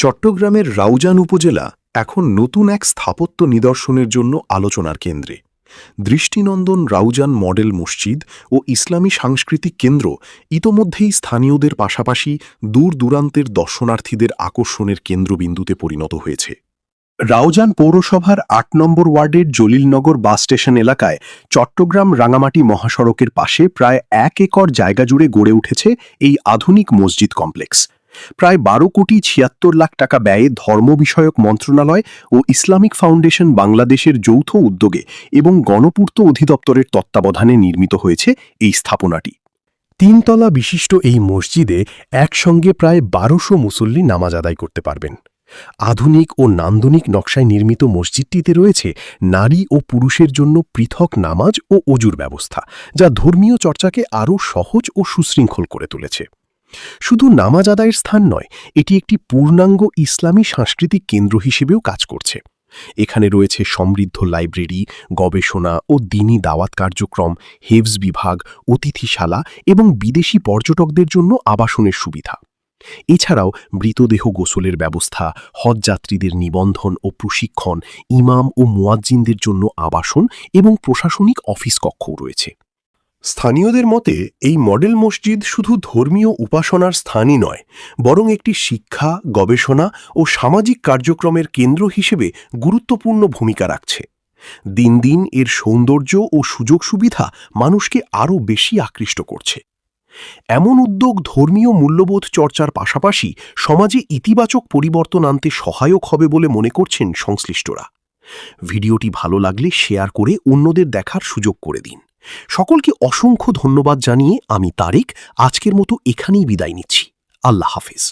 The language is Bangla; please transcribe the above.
চট্টগ্রামের রাউজান উপজেলা এখন নতুন এক স্থাপত্য নিদর্শনের জন্য আলোচনার কেন্দ্রে। দৃষ্টিনন্দন রাউজান মডেল মসজিদ ও ইসলামী সাংস্কৃতিক কেন্দ্র ইতোমধ্যেই স্থানীয়দের পাশাপাশি দূর দূরান্তের দর্শনার্থীদের আকর্ষণের কেন্দ্রবিন্দুতে পরিণত হয়েছে। রাউজান পৌরসভার ৮ নম্বর ওয়ার্ডের জলিলনগর বাস স্টেশন এলাকায় চট্টগ্রাম রাঙামাটি মহাসড়কের পাশে প্রায় ১ একর জায়গা জুড়ে গড়ে উঠেছে এই আধুনিক মসজিদ কমপ্লেক্স। প্রায় ১২,৭৬,০০,০০০ টাকা ব্যয়ে ধর্ম বিষয়ক মন্ত্রণালয় ও ইসলামিক ফাউন্ডেশন বাংলাদেশের যৌথ উদ্যোগে এবং গণপূর্ত অধিদপ্তরের তত্ত্বাবধানে নির্মিত হয়েছে এই স্থাপনাটি। ৩ তলা বিশিষ্ট এই মসজিদে একসঙ্গে প্রায় ১২০০ মুসল্লি নামাজ আদায় করতে পারবেন। আধুনিক ও নান্দনিক নকশায় নির্মিত মসজিদটিতে রয়েছে নারী ও পুরুষের জন্য পৃথক নামাজ ও অজুর ব্যবস্থা, যা ধর্মীয় চর্চাকে আরও সহজ ও সুশৃঙ্খল করে তুলেছে। শুধু নামাজ আদায়ের স্থান নয়, এটি একটি পূর্ণাঙ্গ ইসলামী সাংস্কৃতিক কেন্দ্র হিসেবেও কাজ করছে। এখানে রয়েছে সমৃদ্ধ লাইব্রেরি, গবেষণা ও দ্বীনি দাওয়াত কার্যক্রম, হেফজ বিভাগ, অতিথিশালা এবং বিদেশি পর্যটকদের জন্য আবাসনের সুবিধা। এছাড়াও মৃতদেহ গোসলের ব্যবস্থা, হজযাত্রীদের নিবন্ধন ও প্রশিক্ষণ, ইমাম ও মুয়াজ্জিনদের জন্য আবাসন এবং প্রশাসনিক অফিস কক্ষও রয়েছে। স্থানীয়দের মতে এই মডেল মসজিদ শুধু ধর্মীয় উপাসনার স্থানই নয়, বরং একটি শিক্ষা, গবেষণা ও সামাজিক কার্যক্রমের কেন্দ্র হিসেবে গুরুত্বপূর্ণ ভূমিকা রাখছে। দিন দিন এর সৌন্দর্য ও সুযোগ সুবিধা মানুষকে আরও বেশি আকৃষ্ট করছে। এমন উদ্যোগ ধর্মীয় মূল্যবোধ চর্চার পাশাপাশি সমাজে ইতিবাচক পরিবর্তন আনতে সহায়ক হবে বলে মনে করছেন সংশ্লিষ্টরা। ভিডিওটি ভালো লাগলে শেয়ার করে অন্যদের দেখার সুযোগ করে দিন। সকলকে অসংখ্য ধন্যবাদ জানিয়ে আমি তারেক আজকের মতো এখানেই বিদায় নিচ্ছি। আল্লাহ হাফেজ।